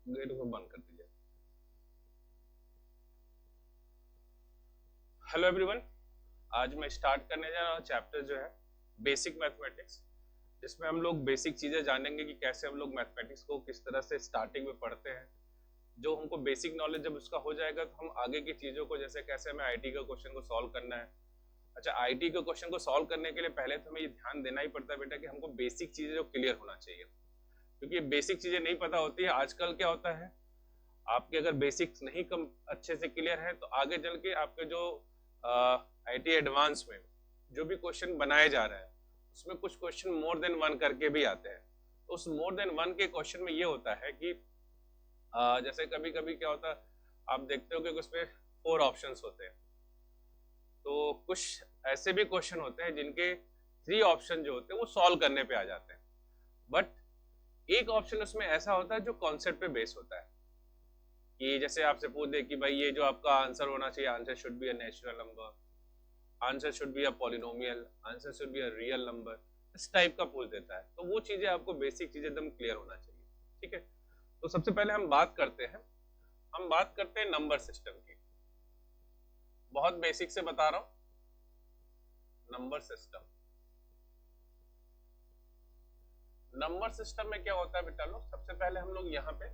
Gate को बंद कर दीजिए। हेलो एवरीवन, आज मैं स्टार्ट करने जा रहा हूँ चैप्टर जो है बेसिक मैथमेटिक्स, जिसमें हम लोग बेसिक चीजें जानेंगे कि कैसे हम लोग मैथमेटिक्स को किस तरह से स्टार्टिंग में पढ़ते हैं। जो हमको बेसिक नॉलेज जब उसका हो जाएगा तो हम आगे की चीजों को, जैसे कैसे हमें आईटी का क्वेश्चन को सॉल्व करना है। अच्छा, आईटी के क्वेश्चन को सॉल्व करने के लिए पहले तो हमें ये ध्यान देना ही पड़ता है बेटा कि हमको बेसिक चीजें जो क्लियर होना चाहिए, क्योंकि बेसिक चीजें नहीं पता होती है। आजकल क्या होता है, आपके अगर बेसिक्स नहीं कम अच्छे से क्लियर है तो आगे चल के आपके जो आईटी एडवांस में जो भी क्वेश्चन बनाए जा रहे हैं उसमें कुछ क्वेश्चन मोर देन वन करके भी आते हैं। तो उस मोर देन वन के क्वेश्चन में ये होता है कि जैसे कभी कभी क्या होता है, आप देखते हो कि उसमें 4 ऑप्शंस होते हैं, तो कुछ ऐसे भी क्वेश्चन होते हैं जिनके 3 ऑप्शन जो होते हैं वो सॉल्व करने पे आ जाते हैं। बट एक ऑप्शन उसमें ऐसा होता है जो कॉन्सेप्ट पे बेस होता है, कि जैसे आपसे पूछ दे कि भाई ये जो आपका आंसर होना चाहिए, answer should be a natural number, answer should be a polynomial, answer should be a real number, इस टाइप का पूछ देता है। तो वो चीजें आपको बेसिक चीजें एकदम क्लियर होना चाहिए। ठीक है, तो सबसे पहले हम बात करते हैं नंबर सिस्टम की। बहुत बेसिक से बता रहा हूं। नंबर सिस्टम में क्या होता है बेटा लोग, सबसे पहले हम लोग यहाँ पे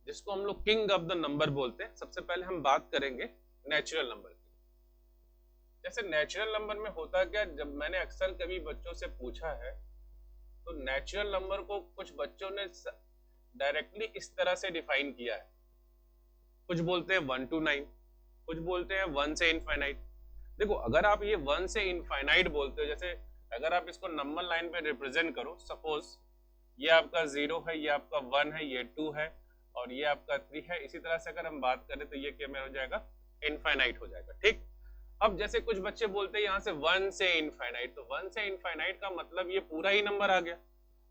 जिसको हम लोग किंग ऑफ द नंबर बोलते हैं, सबसे पहले हम बात करेंगे नेचुरल नंबर की। जैसे नेचुरल नंबर में होता क्या, जब मैंने अक्सर कभी बच्चों से पूछा है तो नेचुरल नंबर को कुछ बच्चों ने डायरेक्टली इस तरह से डिफाइन किया है। कुछ बोलते हैं 1 to 9, कुछ बोलते हैं 1 से इनफाइनाइट। देखो, अगर आप ये 1 से इनफाइनाइट बोलते हो, जैसे अगर आप इसको नंबर लाइन पे रिप्रेजेंट करो, सपोज ये आपका 0 है, ये आपका 1 है, ये 2 है और ये आपका 3 है, इसी तरह से अगर हम बात करें तो ये क्या में हो जाएगा, इनफाइनाइट हो जाएगा। ठीक, अब जैसे कुछ बच्चे बोलते हैं यहाँ से 1 से इनफाइनाइट, तो 1 से इनफाइनाइट का मतलब ये पूरा ही नंबर आ गया।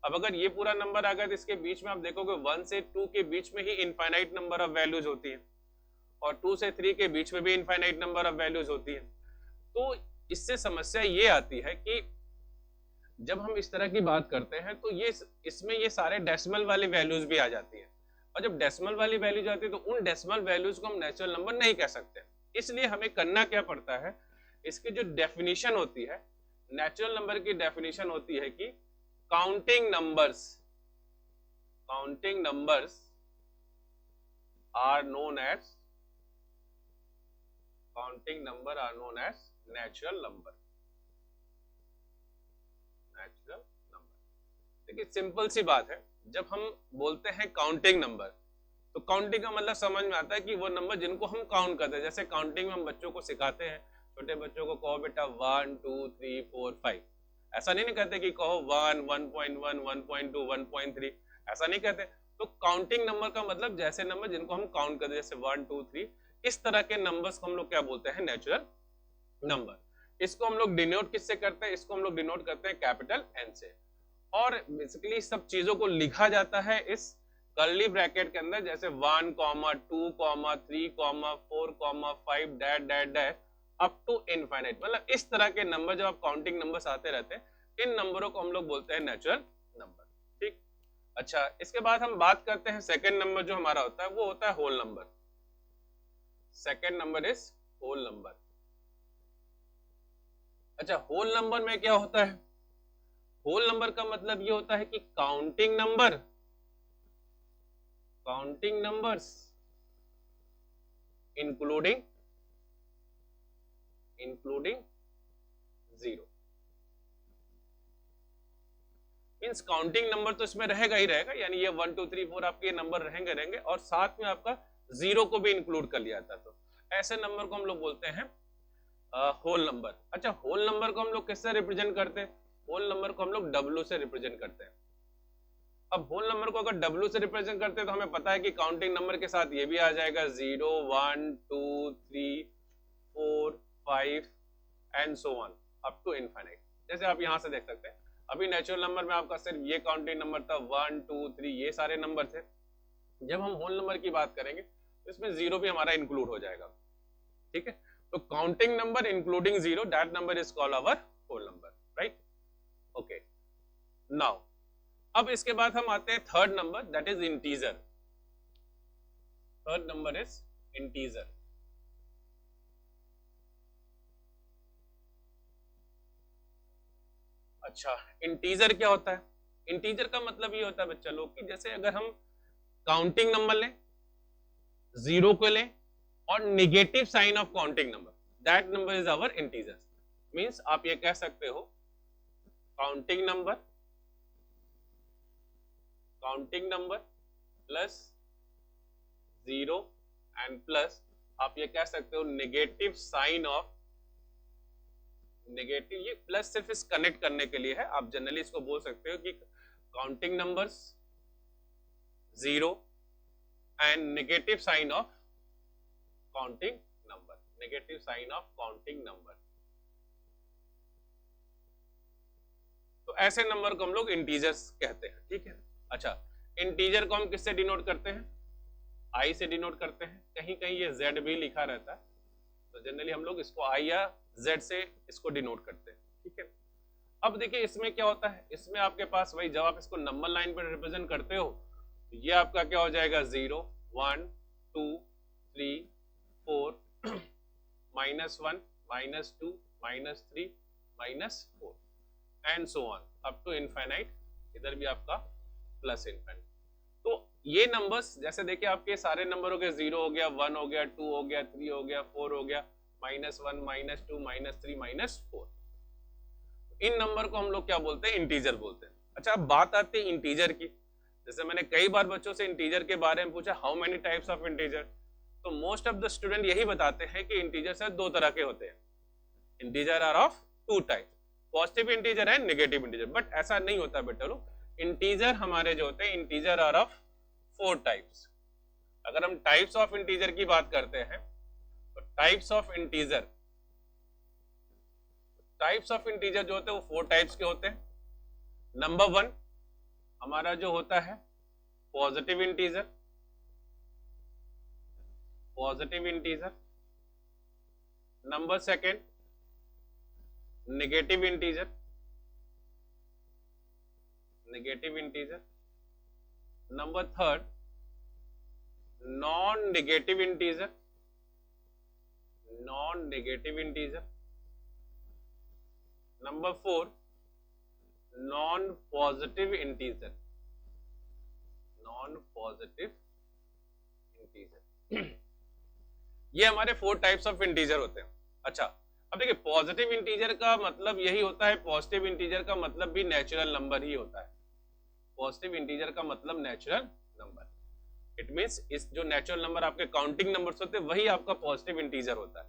अब अगर ये पूरा नंबर आ गया तो इसके बीच में आप देखोगे 1 से 2 के बीच में ही इनफाइनाइट नंबर ऑफ वैल्यूज होती है और 2 से 3 के बीच में भी इनफाइनाइट नंबर ऑफ वैल्यूज होती है। तो इससे समस्या ये आती है कि जब हम इस तरह की बात करते हैं तो ये इसमें ये सारे डेसिमल वाली वैल्यूज भी आ जाती है, और जब डेसिमल वाली वैल्यूज आती है तो उन डेसिमल वैल्यूज को हम नेचुरल नंबर नहीं कह सकते। इसलिए हमें करना क्या पड़ता है, इसकी जो डेफिनेशन होती है, नेचुरल नंबर की डेफिनेशन होती है कि counting numbers are known as natural number. देखिए, सिंपल सी बात है, जब हम बोलते हैं काउंटिंग नंबर तो काउंटिंग का मतलब समझ में आता है कि वो नंबर जिनको हम काउंट करते हैं। जैसे काउंटिंग में हम बच्चों को सिखाते हैं, छोटे बच्चों को कहो बेटा 1 2 3 4 5, ऐसा नहीं कहते कि कहो 1 1.1 1.2 1.3, ऐसा नहीं कहते। तो काउंटिंग नंबर का मतलब जैसे नंबर जिनको हम काउंट करते हैं, जैसे 1 2 3, इस तरह के नंबर्स को हम लोग क्या बोलते हैं, नेचुरल नंबर। इसको हम लोग डिनोट किससे करते हैं, इसको हम लोग डिनोट करते हैं कैपिटल एन से। और बेसिकली सब चीजों को लिखा जाता है इस कर्ली ब्रैकेट के अंदर, जैसे 1 2 3 4 5 that that that up to infinite. मतलब इस तरह के नंबर जब आप काउंटिंग नंबर्स आते रहते हैं, इन नंबरों को हम लोग बोलते हैं नेचुरल नंबर। ठीक, अच्छा, इसके बाद हम बात करते हैं सेकेंड नंबर जो हमारा होता है, वो होता है whole number. Second number is whole number. अच्छा, होल नंबर में क्या होता है, होल नंबर का मतलब ये होता है कि counting numbers including zero. Means counting number तो इसमें रहेगा ही रहेगा, यानी ये 1 2 3 4 आपके नंबर रहेंगे और साथ में आपका जीरो को भी इंक्लूड कर लिया था। तो ऐसे नंबर को हम लोग बोलते हैं होल नंबर। अच्छा, होल नंबर को हम लोग किससे रिप्रेजेंट करते हैं, होल नंबर को हम लोग W से रिप्रेजेंट करते हैं। अब होल नंबर को अगर W से रिप्रेजेंट करते हैं तो हमें पता है कि काउंटिंग नंबर के साथ ये भी आ जाएगा, 0 1 2 3 4 5 and so on up to infinite. जैसे आप यहाँ से देख सकते हैं, अभी नेचुरल नंबर में आपका सिर्फ ये काउंटिंग नंबर था, 1 2 3 ये सारे नंबर थे। जब हम होल नंबर की बात करेंगे तो इसमें जीरो भी हमारा इंक्लूड हो जाएगा। ठीक है, तो counting number including zero, that number is called our whole number, right. Okay, now अब इसके बाद हम आते हैं third number, that is integer. Third number is integer. अच्छा, इंटीजर क्या होता है? इंटीजर का मतलब ये होता है बच्चा लोग कि जैसे अगर हम काउंटिंग नंबर लें, जीरो को लें और negative sign of counting number, that number is our integer. Means आप ये कह सकते हो counting number plus zero and plus आप ये कह सकते हो नेगेटिव साइन ऑफ, नेगेटिव, ये प्लस सिर्फ इस कनेक्ट करने के लिए है, आप जनरली इसको बोल सकते हो कि counting numbers zero and negative sign of counting number, negative sign of counting number. तो ऐसे नंबर को हम लोग इंटीजर्स कहते हैं, ठीक है। अच्छा, इंटीजर को हम किससे डिनोट करते हैं? आई से डिनोट करते हैं, कहीं कहीं ये जेड भी लिखा रहता है, तो जनरली हम लोग इसको आई या जेड से इसको डिनोट करते हैं, ठीक है। अब देखिए इसमें क्या होता है, इसमें आपके पास वही जब आप इसको नंबर लाइन पर रिप्रेजेंट करते हो तो ये आपका क्या हो जाएगा, 0 1 2 3 4 -1 -2 -3 -4 and so on up to infinite, इधर भी आपका प्लस इनफाइनाइट। तो ये नंबर्स जैसे देखिए आपके सारे नंबर हो गए, 0 हो गया, 1 हो गया, 2 हो गया, 3 हो गया, 4 हो गया, -1 -2 -3 -4, इन नंबर को हम लोग क्या बोलते हैं, इंटीजर बोलते हैं। अच्छा, अब बात आती है इंटीजर की। जैसे मैंने कई बार बच्चों से इंटीजर के बारे में पूछा, how many types of integer, तो मोस्ट ऑफ द स्टूडेंट यही बताते हैं कि इंटीजर से दो तरह के होते हैं, integer are of two types, positive integer and negative integer. But ऐसा नहीं होता बेटा लोग, इंटीजर हमारे जो होते हैं, इंटीजर आर ऑफ 4 टाइप्स। अगर हम टाइप्स ऑफ इंटीजर की बात करते हैं तो टाइप्स ऑफ इंटीजर जो होते हैं वो 4 टाइप्स के होते हैं। नंबर 1 हमारा जो होता है positive integer, number 2 negative integer, number 3 non negative integer, number 4 non positive integer, ये हमारे 4 टाइप्स ऑफ इंटीजर होते हैं। अच्छा, अब देखिए पॉजिटिव इंटीजर का मतलब यही होता है, पॉजिटिव इंटीजर का मतलब भी नेचुरल नंबर ही होता है। पॉजिटिव इंटीजर का मतलब नेचुरल नंबर, इट मींस इस जो नेचुरल नंबर आपके काउंटिंग नंबर्स होते हैं वही आपका पॉजिटिव इंटीजर होता है।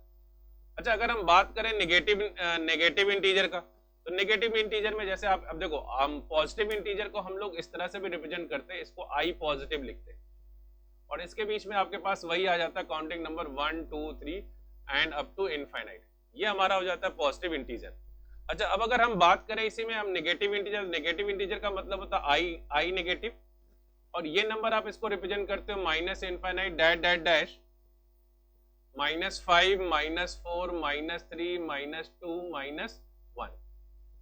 अच्छा, अगर हम बात करें नेगेटिव इंटीजर का, तो नेगेटिव इंटीजर में जैसे आप अब देखो, हम पॉजिटिव इंटीजर को हम लोग इस तरह से भी रिप्रेजेंट करते हैं, इसको आई पॉजिटिव लिखते हैं और इसके बीच में आपके पास वही आ जाता है counting number 1 2 3 and up to infinite, ये हमारा हो जाता है पॉजिटिव इंटीजर। अच्छा, अब अगर हम बात करें इसी में हम नेगेटिव इंटीजर का मतलब होता है आई नेगेटिव, और ये नंबर आप इसको रिप्रेजेंट करते हो minus infinite dash dash dash -5 -4 -3 -2 -1,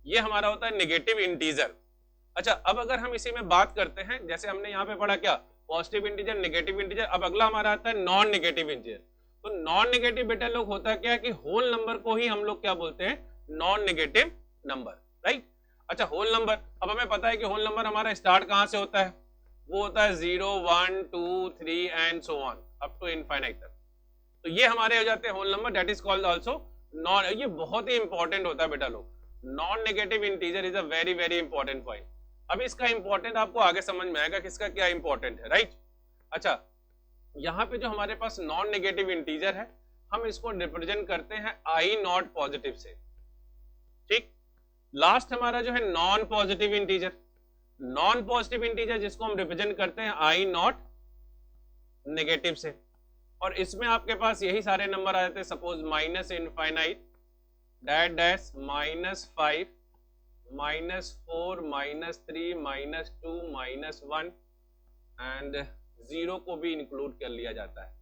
ये हमारा होता है नेगेटिव इंटीजर। अच्छा, अब अगर हम इसी में बात करते हैं, जैसे हमने यहाँ पे पढ़ा क्या, पॉजिटिव इंटीजर, नेगेटिव इंटीजर, अब अगला हमारा आता है नॉन नेगेटिव इंटीजर। तो नॉन नेगेटिव बेटा लोग होता है क्या कि होल नंबर को ही हम लोग क्या बोलते हैं, नॉन नेगेटिव नंबर, राइट। अच्छा, होल नंबर, अब हमें पता है कि होल नंबर हमारा स्टार्ट कहां से होता है, वो होता है 0 1 2 3 and so on up to infinite तक, तो ये हमारे हो जाते हैं whole number, that is called also known. ये बहुत ही इंपॉर्टेंट होता है बेटा लोग, non negative integer is a very very important point. अब इसका इंपॉर्टेंट आपको आगे समझ में आएगा किसका क्या इंपॉर्टेंट है, राइट। अच्छा, यहाँ पे जो हमारे पास नॉन नेगेटिव इंटीजर है, हम इसको रिप्रेजेंट करते हैं आई नॉट पॉजिटिव से, ठीक। लास्ट हमारा जो है नॉन पॉजिटिव इंटीजर, जिसको हम रिप्रेजेंट करते हैं आई नॉट नेगेटिव से, और इसमें आपके पास यही सारे नंबर आ जाते हैं, suppose minus infinite dash dash -5 -4 -3 -2 -1 and 0 को भी इंक्लूड कर लिया जाता है।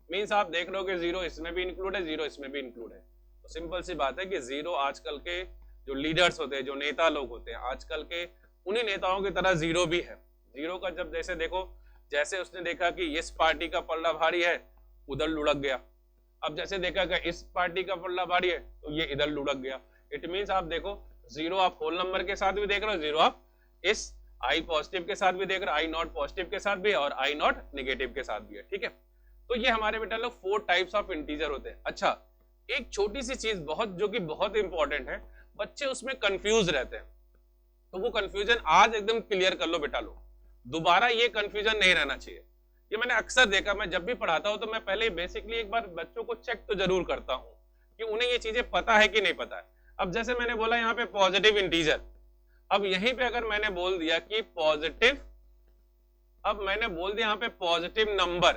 मींस आप देख लो कि 0 इसमें भी इंक्लूड है, 0 इसमें भी इंक्लूड है। तो सिंपल सी बात है कि 0 आजकल के जो लीडर्स होते हैं, जो नेता लोग होते हैं आजकल के, उन्हीं नेताओं की तरह 0 भी है। 0 का जब जैसे देखो जैसे उसने देखा कि इस पार्टी का पल्ला भारी है, उधर लुढ़क गया। अब जैसे देखा कि इस पार्टी का पल्ला भारी है तो ये इधर लुढ़क गया। इट मींस आप देखो, जीरो आप होल नंबर के साथ भी देख रहे हो, जीरो आप इस आई पॉजिटिव के साथ भी देख रहे हो, आई नॉट पॉजिटिव के साथ भी और आई नॉट नेगेटिव के साथ भी है। ठीक है, तो ये हमारे बेटा लोग 4 टाइप्स ऑफ इंटीजर होते हैं। अच्छा, एक छोटी सी चीज बहुत जो कि बहुत इंपॉर्टेंट है, बच्चे उसमें कंफ्यूज रहते हैं, तो वो कंफ्यूजन आज एकदम क्लियर कर लो बेटा लोग, दोबारा ये कंफ्यूजन नहीं रहना चाहिए। ये मैंने अक्सर देखा, मैं जब भी पढ़ाता हूं तो मैं पहले बेसिकली एक बार बच्चों को चेक तो जरूर करता हूं कि उन्हें ये चीजें पता है कि नहीं पता है। अब जैसे मैंने बोला यहाँ पे पॉजिटिव इंटीजर, अब यहीं पे अगर मैंने बोल दिया कि पॉजिटिव, अब मैंने बोल दिया यहाँ पे पॉजिटिव नंबर,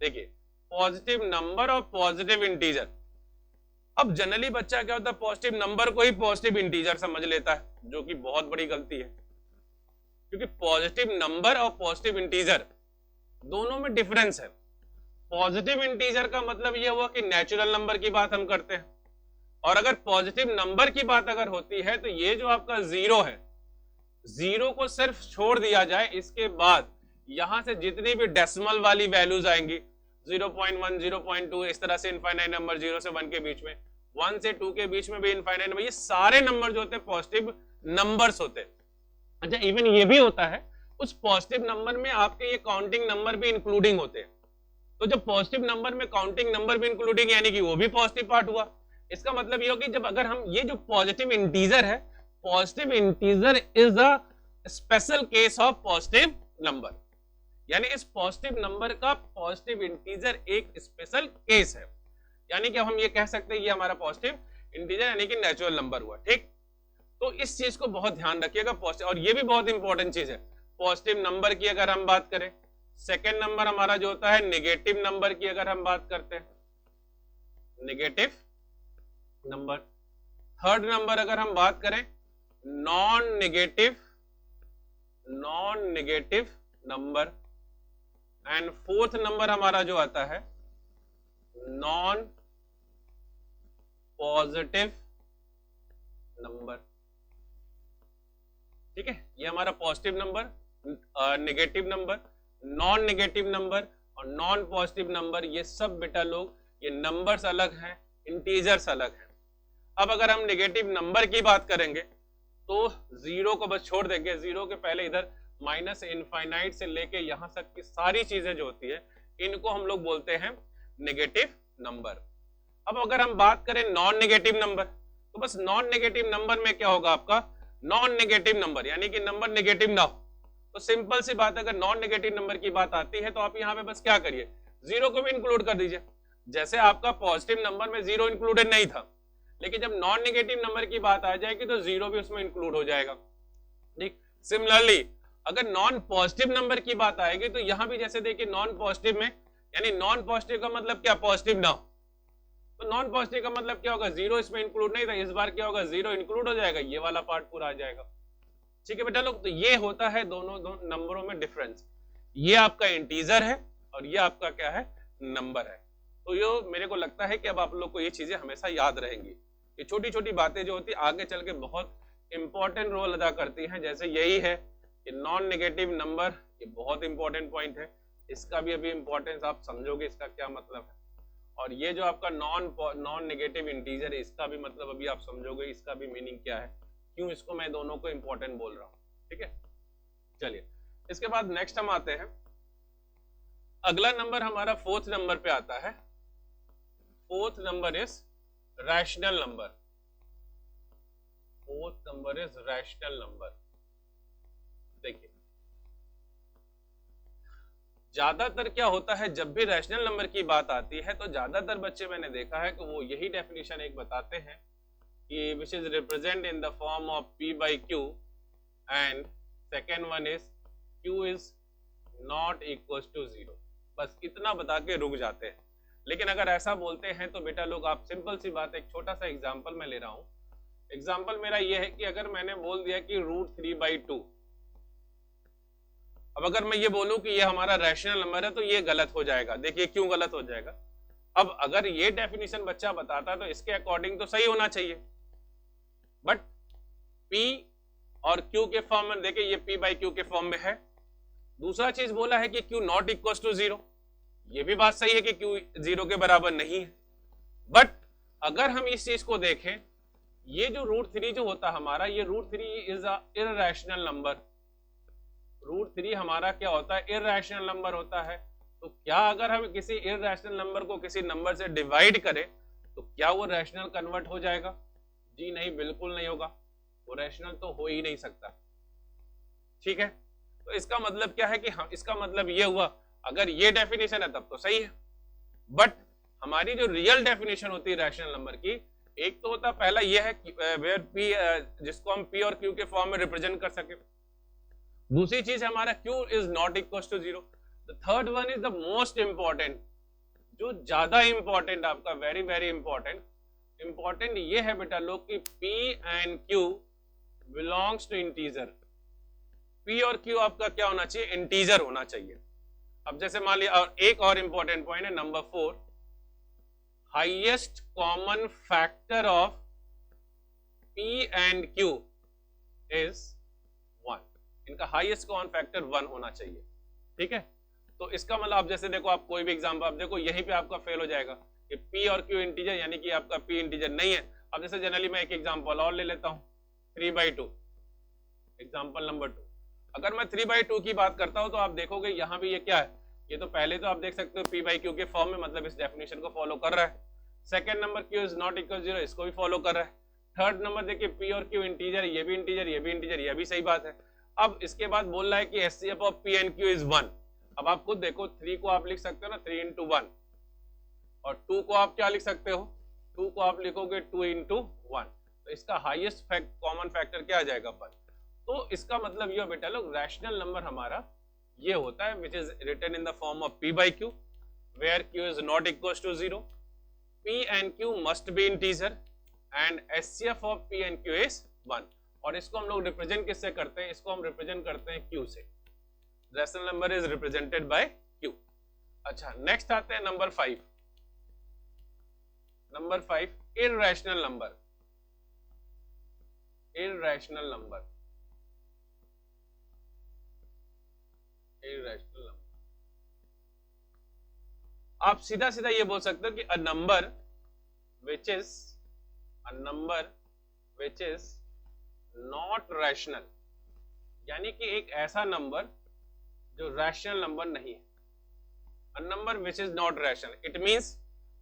देखिए पॉजिटिव नंबर और पॉजिटिव इंटीजर। अब जनरली बच्चा क्या होता है, पॉजिटिव नंबर को ही पॉजिटिव इंटीजर समझ लेता है, जो कि बहुत बड़ी गलती है, क्योंकि पॉजिटिव नंबर और पॉजिटिव इंटीजर दोनों में डिफरेंस है। पॉजिटिव इंटीजर का मतलब यह हुआ कि नेचुरल नंबर की बात हम करते हैं, और अगर पॉजिटिव नंबर की बात अगर होती है तो ये जो आपका जीरो है, जीरो को सिर्फ छोड़ दिया जाए, इसके बाद यहां से जितनी भी डेसिमल वाली वैल्यूज आएंगी 0.1, 0.2, इस तरह से इनफाइनाइट नंबर 0 से 1 के बीच में, 1 से 2 के बीच में भी इनफाइनाइट नंबर, ये सारे नंबर जो होते हैं पॉजिटिव नंबर्स होते हैं। अच्छा, इवन ये भी होता है उस पॉजिटिव नंबर में आपके ये काउंटिंग नंबर भी इंक्लूडिंग होते हैं। तो जब पॉजिटिव नंबर में काउंटिंग नंबर भी इंक्लूडिंग, यानी कि वो भी पॉजिटिव पार्ट हुआ। इसका मतलब ये हो कि जब अगर हम ये जो पॉजिटिव इंटीजर है, positive integer is a special case of positive number, यानी इस पॉजिटिव नंबर का पॉजिटिव इंटीजर एक स्पेशल केस है, यानी कि हम ये कह सकते हैं ये हमारा पॉजिटिव इंटीजर यानी कि नेचुरल नंबर हुआ। ठीक, तो इस चीज को बहुत ध्यान रखिएगा पॉजिटिव, और ये भी बहुत इंपॉर्टेंट चीज है पॉजिटिव नंबर की। अगर हम बात करें, सेकेंड नंबर हमारा जो होता है नेगेटिव नंबर की, अगर हम बात करते हैं नेगेटिव नंबर। थर्ड नंबर अगर हम बात करें non negative number, and fourth number हमारा जो आता है नॉन पॉजिटिव नंबर। ठीक है, ये हमारा positive number, negative number, non negative number और नॉन पॉजिटिव नंबर, ये सब बेटा लोग ये नंबर्स अलग हैं, इंटीजर्स अलग हैं। अब अगर हम नेगेटिव नंबर की बात करेंगे तो जीरो को बस छोड़ देंगे, जीरो के पहले इधर माइनस इनफाइनाइट से लेके यहां तक की सारी चीजें जो होती है इनको हम लोग बोलते हैं नेगेटिव नंबर। अब अगर हम बात करें नॉन नेगेटिव नंबर, तो बस नॉन नेगेटिव नंबर में क्या होगा आपका, नॉन नेगेटिव नंबर यानी कि नंबर नेगेटिव ना हो। तो सिंपल सी बात है, अगर नॉन नेगेटिव नंबर की बात आती है तो आप यहाँ पे बस क्या करिए, जीरो को भी इंक्लूड कर दीजिए। जैसे आपका पॉजिटिव नंबर में जीरो इंक्लूडेड नहीं था, लेकिन जब नॉन नेगेटिव नंबर की बात आ जाएगी तो जीरो भी उसमें इंक्लूड हो जाएगा। ठीक, सिमिलरली अगर नॉन पॉजिटिव नंबर की बात आएगी तो यहां भी जैसे देखिए नॉन पॉजिटिव में, यानी नॉन पॉजिटिव का मतलब क्या, पॉजिटिव ना हो, तो नॉन पॉजिटिव का मतलब क्या होगा, जीरो इसमें इंक्लूड नहीं था, इस बार क्या होगा, जीरो इंक्लूड हो जाएगा, ये वाला पार्ट पूरा आ जाएगा। ठीक है बेटा लोग, तो ये होता है दोनों नंबरों में डिफरेंस, ये आपका इंटीजर है और ये आपका क्या है, नंबर है। तो ये मेरे को लगता है कि अब आप लोग को ये चीजें हमेशा याद रहेंगी, ये छोटी छोटी बातें जो होती आगे चल के बहुत इंपॉर्टेंट रोल अदा करती हैं। जैसे यही है कि नॉन नेगेटिव नंबर, ये बहुत इंपॉर्टेंट पॉइंट है, इसका भी अभी इंपॉर्टेंस आप समझोगे इसका क्या मतलब है, और ये जो आपका नॉन नेगेटिव इंटीजर है इसका भी मतलब अभी आप समझोगे, इसका भी मीनिंग क्या है, क्यों इसको मैं दोनों को इंपॉर्टेंट बोल रहा हूं। ठीक है, चलिए इसके बाद नेक्स्ट हम आते हैं, अगला नंबर हमारा फोर्थ नंबर पे आता है। Fourth number is rational number, fourth number is rational number. देखिए ज्यादातर क्या होता है, जब भी रैशनल नंबर की बात आती है तो ज्यादातर बच्चे मैंने देखा है कि वो यही डेफिनेशन एक बताते हैं कि which is represent in the form of p by q, and second one is q is not equal to 0। बस इतना बता के रुक जाते हैं। लेकिन अगर ऐसा बोलते हैं तो बेटा लोग आप सिंपल सी बात, एक छोटा सा एग्जांपल मैं ले रहा हूं। एग्जांपल मेरा ये है कि अगर मैंने बोल दिया कि √3/2, अब अगर मैं ये बोलूं कि ये हमारा रैशनल नंबर है तो ये गलत हो जाएगा। देखिए क्यों गलत हो जाएगा, अब अगर ये डेफिनेशन बच्चा बताता तो इसके अकॉर्डिंग तो सही होना चाहिए, बट p और q के फॉर्म में, देखिए ये p by q के फॉर्म में है, दूसरा चीज बोला है कि q not equal to zero, ये भी बात सही है कि क्यू जीरो के बराबर नहीं है। बट अगर हम इस चीज को देखें, ये जो √3 जो होता है हमारा, ये √3 इज अ इररेशनल नंबर। √3 हमारा क्या होता है, इररेशनल नंबर होता है। तो क्या अगर हम किसी इररेशनल नंबर को किसी नंबर से डिवाइड करें तो क्या वो रैशनल कन्वर्ट हो जाएगा? जी नहीं, बिल्कुल नहीं होगा, वो रैशनल तो हो ही नहीं सकता। ठीक है, तो इसका मतलब क्या है कि हम, इसका मतलब ये हुआ अगर ये डेफिनेशन है तब तो सही है। बट हमारी जो रियल डेफिनेशन होती है रैशनल नंबर की, एक तो होता पहला ये है वेयर पी, जिसको हम पी और क्यू के फॉर्म में रिप्रेजेंट कर सके। दूसरी चीज हमारा q is not equal to zero. The third one is the most important, जो ज्यादा इंपॉर्टेंट आपका, वेरी वेरी इंपॉर्टेंट ये है बेटा लोग कि p and q belongs to integer. P और क्यू आपका क्या होना चाहिए, इंटीजर होना चाहिए। अब जैसे मान लिया, और एक और इंपॉर्टेंट पॉइंट है number 4, highest common factor of P and Q is 1। इनका हाईएस्ट कॉमन फैक्टर 1 होना चाहिए। ठीक है, तो इसका मतलब आप जैसे देखो, आप कोई भी एग्जांपल आप देखो, यहीं पे आपका फेल हो जाएगा कि पी और क्यू इंटीजर, यानी कि आपका पी इंटीजर नहीं है। अब जैसे जनरली मैं एक एग्जांपल और ले लेता हूं, 3/2, एग्जांपल नंबर 2। अगर मैं 3/2 की बात करता हूं तो आप देखोगे यहां भी ये क्या है, ये तो पहले तो आप देख सकते हो पी बाई क्यू के फॉर्म में, मतलब इस डेफिनेशन को फॉलो कर रहा है। Second number Q is not equal zero, इसको भी फॉलो कर रहा है। थर्ड नंबर देखिए पी और क्यू इंटीजर, ये भी इंटीजर, ये भी इंटीजर, ये भी सही बात है। अब इसके बाद बोल रहा है कि HCF of P and Q is 1। अब आप खुद देखो, 3 को आप लिख सकते हो ना 3 into 1, और 2 को आप क्या लिख सकते हो, 2 को आप लिखोगे 2 into 1। तो इसका हाईएस्ट कॉमन फैक्टर क्या आ जाएगा 1। तो इसका मतलब ये बेटा लोग, रैशनल नंबर हमारा ये होता है which is written in the form of p by q, where q is not equal to 0, p and q must be integer, and HCF of p and q is 1। और इसको हम लोग represent किससे करते हैं, इसको हम रिप्रेजेंट करते हैं q से। Rational number is represented by q। अच्छा, नेक्स्ट आते हैं number 5। Number 5, irrational number. Irrational number, irrational number, आप सीधा सीधा ये बोल सकते हो कि a number which is not rational, यानी कि एक ऐसा नंबर जो रैशनल नंबर नहीं है। A number which is not rational, it means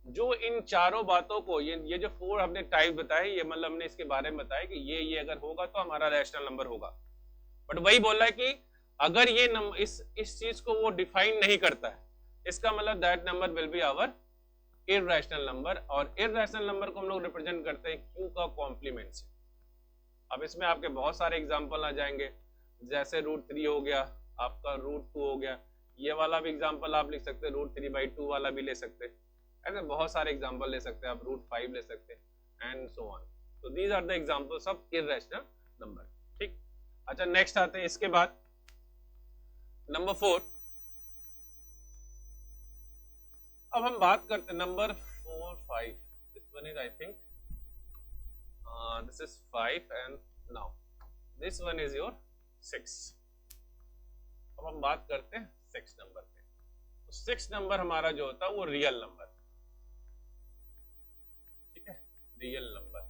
जो इन चारों बातों को, ये जो 4 हमने टाइप बताए, ये मतलब हमने इसके बारे में बताया कि ये अगर होगा तो हमारा रैशनल नंबर होगा। बट वही बोल रहा है कि अगर ये नंबर इस चीज को वो डिफाइन नहीं करता है, इसका मतलब that number will be our irrational number. और इररेशनल नंबर को हम लोग रिप्रेजेंट करते हैं क्यू का कॉम्प्लीमेंट से। अब इसमें आपके बहुत सारे एग्जांपल आ जाएंगे, जैसे √3 हो गया, आपका √2 हो गया, ये वाला भी एग्जांपल आप लिख सकते हैं, √3/2 वाला भी ले सकते हैं, ऐसे बहुत सारे एग्जांपल ले सकते हैं आप, √5 ले सकते हैं एंड सो ऑन। तो these are the examples of irrational number. ठीक, अच्छा नेक्स्ट आते हैं इसके बाद नंबर 4। अब हम बात करते हैं number 4, 5, this one is I think this is 5 and now this one is your 6। अब हम बात करते हैं 6 नंबर पे। तो 6 नंबर हमारा जो होता है वो रियल नंबर, ठीक है, रियल नंबर।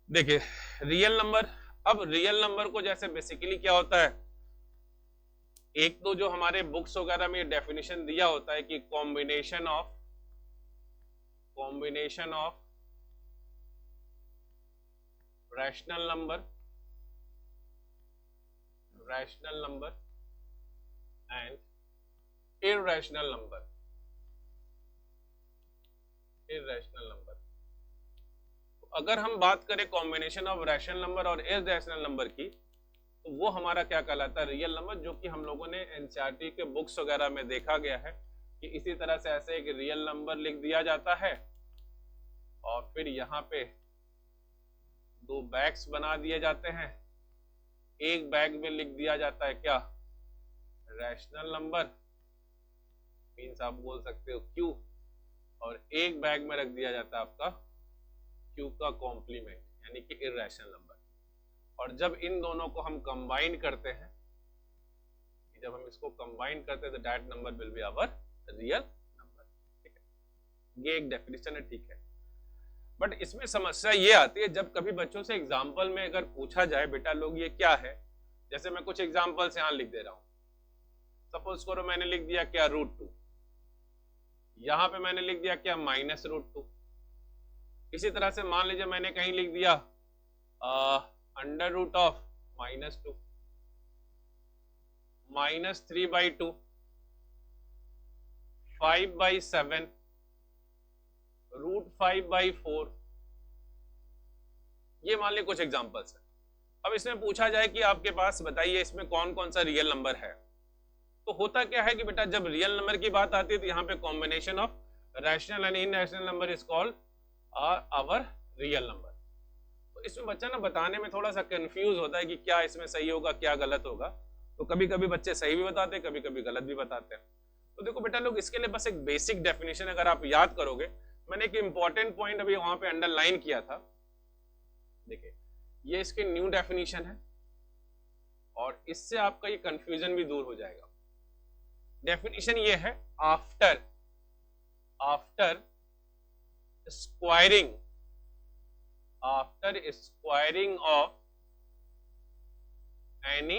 देखिए रियल नंबर, अब रियल नंबर को जैसे बेसिकली क्या होता है, एक तो जो हमारे बुक्स वगैरह में डेफिनेशन दिया होता है कि combination of rational number and irrational number. अगर हम बात करें कॉम्बिनेशन ऑफ रैशनल नंबर और इररेशनल नंबर की, तो वो हमारा क्या कहलाता है, रियल नंबर, जो कि हम लोगों ने एनसीईआरटी के बुक्स वगैरह में देखा गया है कि इसी तरह से ऐसे एक रियल नंबर लिख दिया जाता है और फिर यहाँ पे 2 बैग्स बना दिए जाते हैं। एक बैग में लिख दिया जाता है क्या, रैशनल नंबर, मीन्स आप बोल सकते हो क्यू, और एक बैग में रख दिया जाता है आपका क्यू का कॉम्प्लीमेंट, यानी कि इररेशनल नंबर। और जब इन दोनों को हम कंबाइन करते हैं कि जब हम इसको कंबाइन करते हैं तो that number will be our real number. ठीक है, ये एक डेफिनेशन है, ठीक है। बट इसमें समस्या ये आती है जब कभी बच्चों से एग्जाम्पल में अगर पूछा जाए बेटा लोग ये क्या है, जैसे मैं कुछ एग्जाम्पल्स यहाँ लिख दे रहा हूँ, सपोज करो मैंने लिख दिया क्या √2, यहाँ पे मैंने लिख दिया क्या -√2, इसी तरह से मान लीजिए मैंने कहीं लिख दिया √2 -2, -3/2, 5/7, √5/4, ये मान लीजिए कुछ एग्जांपल्स है। अब इसमें पूछा जाए कि आपके पास बताइए इसमें कौन कौन सा रियल नंबर है, तो होता क्या है कि बेटा जब रियल नंबर की बात आती है तो यहाँ पे combination of rational and irrational number is called our real number. तो इसमें बच्चा ना बताने में थोड़ा सा कंफ्यूज होता है कि क्या इसमें सही होगा क्या गलत होगा, तो कभी कभी बच्चे सही भी बताते हैं, कभी कभी गलत भी बताते हैं। तो देखो बेटा लोग इसके लिए बस एक बेसिक डेफिनेशन अगर आप याद करोगे, मैंने एक इंपॉर्टेंट पॉइंट अभी वहां पे अंडरलाइन किया था, देखिए ये इसकी न्यू डेफिनेशन है और इससे आपका ये कंफ्यूजन भी दूर हो जाएगा। डेफिनेशन ये है after squaring of any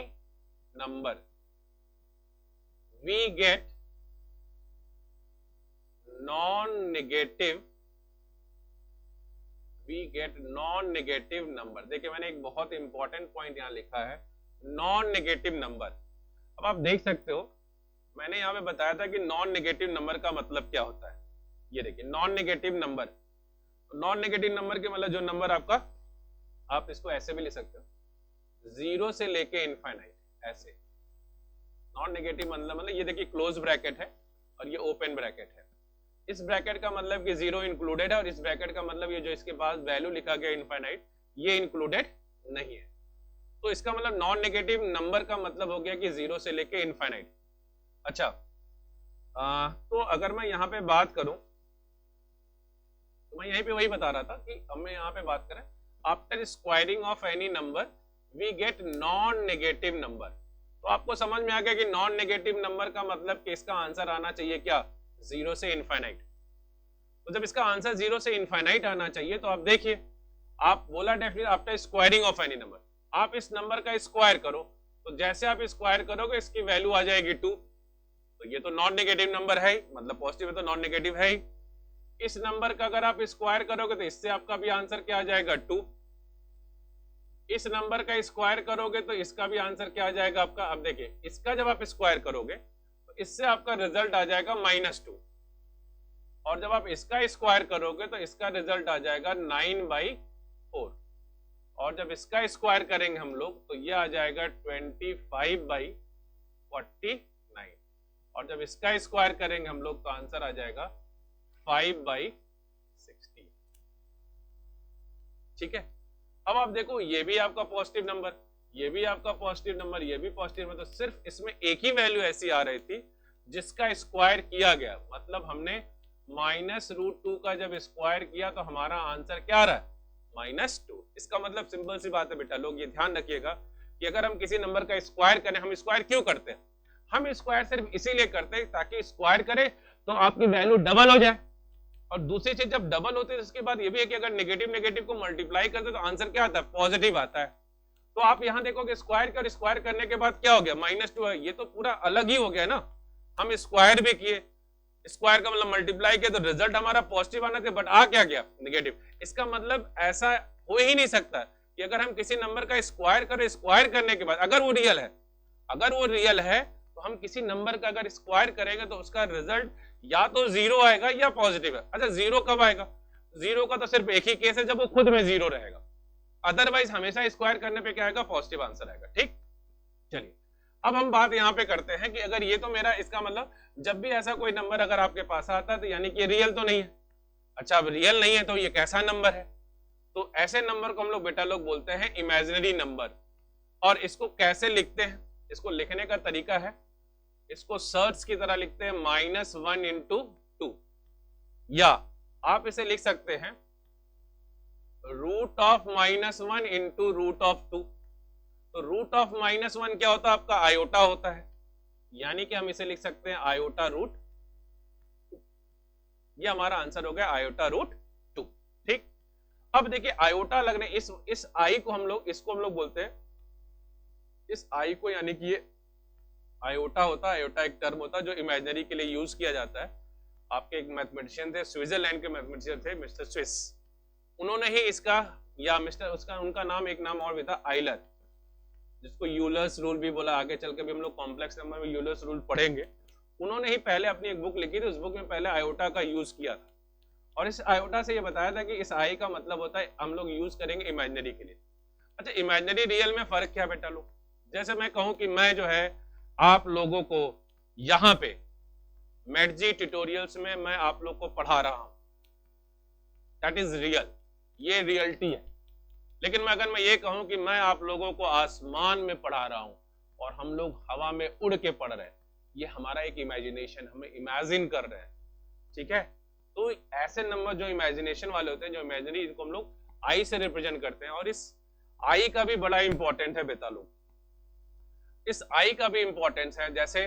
number we get non negative number. देखिए मैंने एक बहुत इंपॉर्टेंट पॉइंट यहां लिखा है, नॉन नेगेटिव नंबर। अब आप देख सकते हो मैंने यहाँ पे बताया था कि नॉन नेगेटिव नंबर का मतलब क्या होता है। ये देखिए non negative number, non negative number के मतलब जो नंबर आपका, आप इसको ऐसे भी लिख सकते हो 0 से लेके इनफाइनाइट, ऐसे नॉन नेगेटिव मतलब ये देखिए क्लोज ब्रैकेट है और ये ओपन ब्रैकेट है। इस ब्रैकेट का मतलब कि 0 इंक्लूडेड है और इस ब्रैकेट का मतलब ये जो इसके पास वैल्यू लिखा गया इनफाइनाइट ये इंक्लूडेड नहीं है। तो इसका मतलब नॉन नेगेटिव नंबर का मतलब हो गया कि 0 से लेके इनफाइनाइट। अच्छा तो अगर मैं यहाँ पे बात करूं तो मैं यहीं पे वही बता रहा था कि हम यहाँ पे बात करें after squaring of any number we get non negative number. तो आपको समझ में आ गया कि नॉन नेगेटिव नंबर का मतलब कि इसका आंसर आना चाहिए क्या, 0 से इनफाइनाइट। तो जब इसका आंसर 0 से इनफाइनाइट आना चाहिए तो आप देखिए, आप बोला definite after squaring of any number, आप इस नंबर का स्क्वायर करो, तो जैसे आप स्क्वायर करोगे इसकी वैल्यू आ जाएगी 2, तो ये तो नॉन नेगेटिव नंबर है ही, मतलब पॉजिटिव है तो नॉन नेगेटिव है ही। इस नंबर का अगर आप स्क्वायर करोगे तो इससे आपका भी आंसर क्या आ जाएगा 2। इस नंबर का स्क्वायर करोगे तो इसका भी आंसर क्या आ जाएगा आपका, अब देखिए इसका जब आप स्क्वायर करोगे तो इससे आपका रिजल्ट आ जाएगा -2, और जब आप इसका स्क्वायर करोगे तो इसका रिजल्ट आ जाएगा 9/4, और जब इसका स्क्वायर करेंगे हम लोग तो ये आ जाएगा 25/49, और जब इसका स्क्वायर करेंगे हम लोग तो आंसर आ जाएगा 5/16। ठीक है, अब आप देखो ये भी आपका पॉजिटिव नंबर, ये भी आपका पॉजिटिव नंबर, ये भी पॉजिटिव नंबर, तो सिर्फ इसमें एक ही वैल्यू ऐसी आ रही थी जिसका स्क्वायर किया गया, मतलब हमने -√2 का जब स्क्वायर किया तो हमारा आंसर क्या आ रहा है, -2। इसका मतलब सिंपल सी बात है बेटा लोग, ये ध्यान रखिएगा कि अगर हम किसी नंबर का स्क्वायर करें, हम स्क्वायर क्यों करते हैं, हम स्क्वायर सिर्फ इसीलिए करते हैं ताकि स्क्वायर करें तो आपकी वैल्यू डबल हो जाए, और दूसरी चीज जब डबल होती है इसके बाद ये भी है कि अगर नेगेटिव नेगेटिव को मल्टीप्लाई करते तो आंसर क्या आता है, पॉजिटिव आता है। तो आप यहाँ देखोगे स्क्वायर कर, स्क्वायर करने के बाद क्या हो गया, -2 है, ये तो पूरा अलग ही हो गया ना। हम स्क्वायर भी किए, स्क्वायर का मतलब मल्टीप्लाई किया तो रिजल्ट हमारा पॉजिटिव आना था, बट आ क्या गया, नेगेटिव। इसका मतलब ऐसा हो ही नहीं सकता कि अगर हम किसी नंबर का स्क्वायर करें, स्क्वायर करने के बाद अगर वो रियल है, अगर वो रियल है तो हम किसी नंबर का अगर स्क्वायर करेंगे तो उसका रिजल्ट या तो 0 आएगा या पॉजिटिव है। अच्छा 0 कब आएगा, 0 का तो सिर्फ एक ही केस है जब वो खुद में 0 रहेगा, अदरवाइज हमेशा स्क्वायर करने पे क्या आएगा, पॉजिटिव आंसर आएगा। ठीक, चलिए अब हम बात यहाँ पे करते हैं कि अगर ये तो मेरा, इसका मतलब जब भी ऐसा कोई नंबर अगर आपके पास आता है तो यानी कि रियल तो नहीं है। अच्छा अब रियल नहीं है तो ये कैसा नंबर है, तो ऐसे नंबर को हम लोग बेटा लोग बोलते हैं इमेजिनरी नंबर। और इसको कैसे लिखते हैं, इसको लिखने का तरीका है, इसको सर्च की तरह लिखते हैं -1 × 2, या आप इसे लिख सकते हैं √−1 × √2। तो √−1 क्या होता है आपका, आयोटा होता है, यानी कि हम इसे लिख सकते हैं आयोटा रूट, ये हमारा आंसर हो गया आयोटा रूट 2। ठीक, अब देखिए आयोटा लगने इस आई को हम लोग, इसको हम लोग बोलते हैं, इस आई को, यानी कि ये आयोटा होता है, आयोटा एक टर्म होता है जो इमेजिनरी के लिए यूज किया जाता है। आपके एक मैथमेटिशियन थे, स्विट्जरलैंड के मैथमेटिशियन थे मिस्टर स्विस, उन्होंने ही इसका, या मिस्टर उसका उनका नाम, एक नाम और भी था आइलर, जिसको यूलर्स रूल भी बोला, आगे चल के भी हम लोग कॉम्प्लेक्स नंबर में यूलर्स रूल पढ़ेंगे। उन्होंने ही पहले अपनी एक बुक लिखी थी, उस बुक में पहले आयोटा का यूज किया था, और इस आयोटा से ये बताया था कि इस आई का मतलब होता है हम लोग यूज करेंगे इमेजिनरी के लिए। अच्छा, इमेजिनरी रियल में फर्क क्या बेटा लोग, जैसे मैं कहूं कि मैं जो है आप लोगों को यहां पे मैटजी ट्यूटोरियल्स में मैं आप लोग को पढ़ा रहा हूं, दैट इज रियल, ये रियलिटी है। लेकिन मैं अगर मैं ये कहूं कि मैं आप लोगों को आसमान में पढ़ा रहा हूं और हम लोग हवा में उड़ के पढ़ रहे हैं, ये हमारा एक इमेजिनेशन, हमें इमेजिन कर रहे हैं। ठीक है, तो ऐसे नंबर जो इमेजिनेशन वाले होते हैं, जो इमेजिनरी, इनको हम लोग आई से रिप्रेजेंट करते हैं। और इस आई का भी बड़ा इंपॉर्टेंट है बेटा लोग, इस आई का भी इंपॉर्टेंस है। जैसे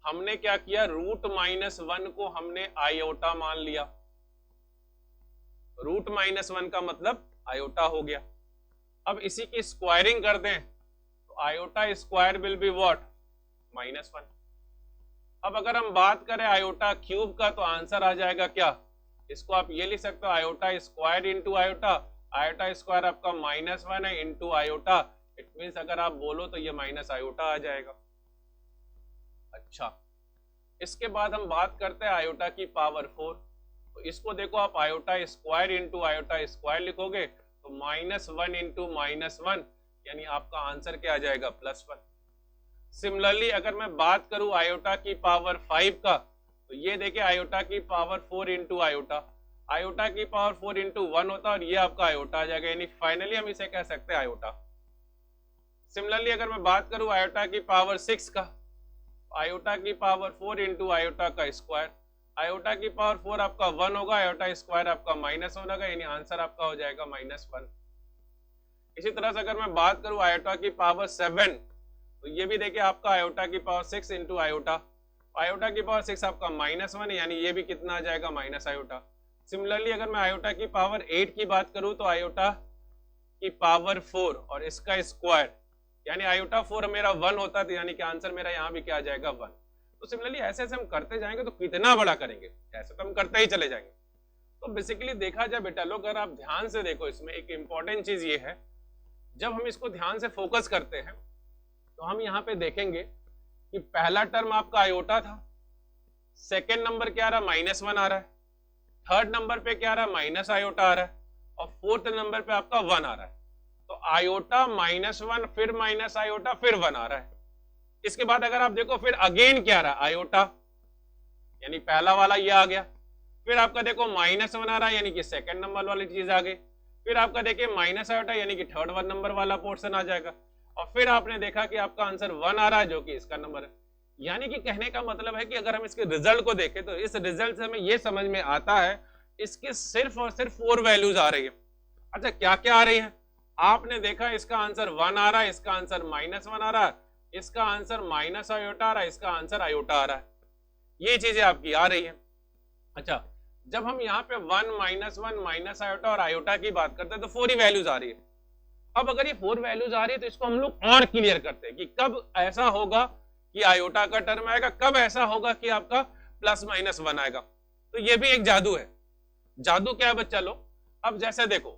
हमने क्या किया, √-1 को हमने आयोटा मान लिया, √-1 का मतलब आयोटा हो गया। अब इसी की स्क्वायरिंग कर दें तो iota square will be what, -1। अब अगर हम बात करें आयोटा क्यूब का तो आंसर आ जाएगा क्या, इसको आप ये लिख सकते हो iota square into iota, iota square आपका -1 है इंटू आयोटा, इट मीन्स अगर आप बोलो तो ये माइनस आयोटा आ जाएगा। अच्छा, इसके बाद हम बात करते हैं आयोटा की पावर 4, तो इसको देखो आप iota square into iota square लिखोगे तो -1 इंटू -1, यानी आपका आंसर क्या आ जाएगा, +1। सिमिलरली अगर मैं बात करूं आयोटा की पावर 5 का, तो ये देखिए आयोटा की पावर 4 इंटू आयोटा, आयोटा की पावर 4 इंटू 1 होता है और ये आपका आयोटा आ जाएगा, यानी फाइनली हम इसे कह सकते हैं आयोटा। सिमिलरली अगर मैं बात करूं आयोटा की पावर 6 का, आयोटा की पावर 4 इंटू आयोटा का स्क्वायर, आयोटा की पावर 4 आपका 1 होगा, आयोटा स्क्वायर आपका -1 होगा, यानी आंसर आपका हो जाएगा -1। इसी तरह से अगर मैं बात करूं आयोटा की पावर 7, तो ये भी देखिए आपका आयोटा की पावर 6 इंटू आयोटा, आयोटा की पावर 6 आपका -1 है, यानी ये भी कितना आ जाएगा, माइनस आयोटा। सिमिलरली अगर मैं आयोटा की पावर 8 की बात करूं तो आयोटा की पावर 4 और इसका स्क्वायर, यानी आयोटा 4 मेरा 1 होता था, यानी कि आंसर मेरा यहाँ भी क्या आ जाएगा, 1। तो सिमिलरली ऐसे ऐसे हम करते जाएंगे तो कितना बड़ा करेंगे, ऐसे तो हम करते ही चले जाएंगे। तो बेसिकली देखा जाए बेटा लोग, अगर आप ध्यान से देखो, इसमें एक इंपॉर्टेंट चीज ये है, जब हम इसको ध्यान से फोकस करते हैं तो हम यहाँ पे देखेंगे कि पहला टर्म आपका आयोटा था, सेकेंड नंबर क्या आ रहा है, -1 आ रहा है, थर्ड नंबर पे क्या आ रहा है, माइनस आयोटा आ रहा है, और फोर्थ नंबर पे आपका 1 आ रहा है। तो आयोटा -1 फिर माइनस आयोटा फिर 1 आ रहा है। इसके बाद अगर आप देखो फिर अगेन क्या आ रहा है, आयोटा, यानी पहला वाला ये आ गया, फिर आपका देखो -1 आ रहा है, यानी कि सेकंड नंबर वाली चीज आ गई, फिर आपका देखिए माइनस आयोटा, यानी कि थर्ड 1 नंबर वाला पोर्शन आ जाएगा, और फिर आपने देखा कि आपका आंसर 1 आ रहा है, जो कि इसका नंबर है। यानी कि कहने का मतलब है कि अगर हम इसके रिजल्ट को देखें तो इस रिजल्ट से हमें यह समझ में आता है इसके सिर्फ और सिर्फ 4 वैल्यूज आ रही है। अच्छा, क्या क्या आ रही है, आपने देखा इसका आंसर 1 आ रहा है, इसका आंसर -1 आ रहा है, इसका आंसर माइनस आयोटा आ रहा है, इसका आंसर आयोटा आ रहा है, ये चीजें आपकी आ रही है। अच्छा, जब हम यहाँ पे 1 -1 माइनस आयोटा और आयोटा की बात करते हैं तो 4 ही वैल्यूज आ रही है। अब अगर ये 4 वैल्यूज आ रही है तो इसको हम लोग और क्लियर करते हैं कि कब ऐसा होगा कि आयोटा का टर्म आएगा, कब ऐसा होगा कि आपका +-1 आएगा। तो ये भी एक जादू है। जादू क्या है बच्चा लोग, अब जैसे देखो,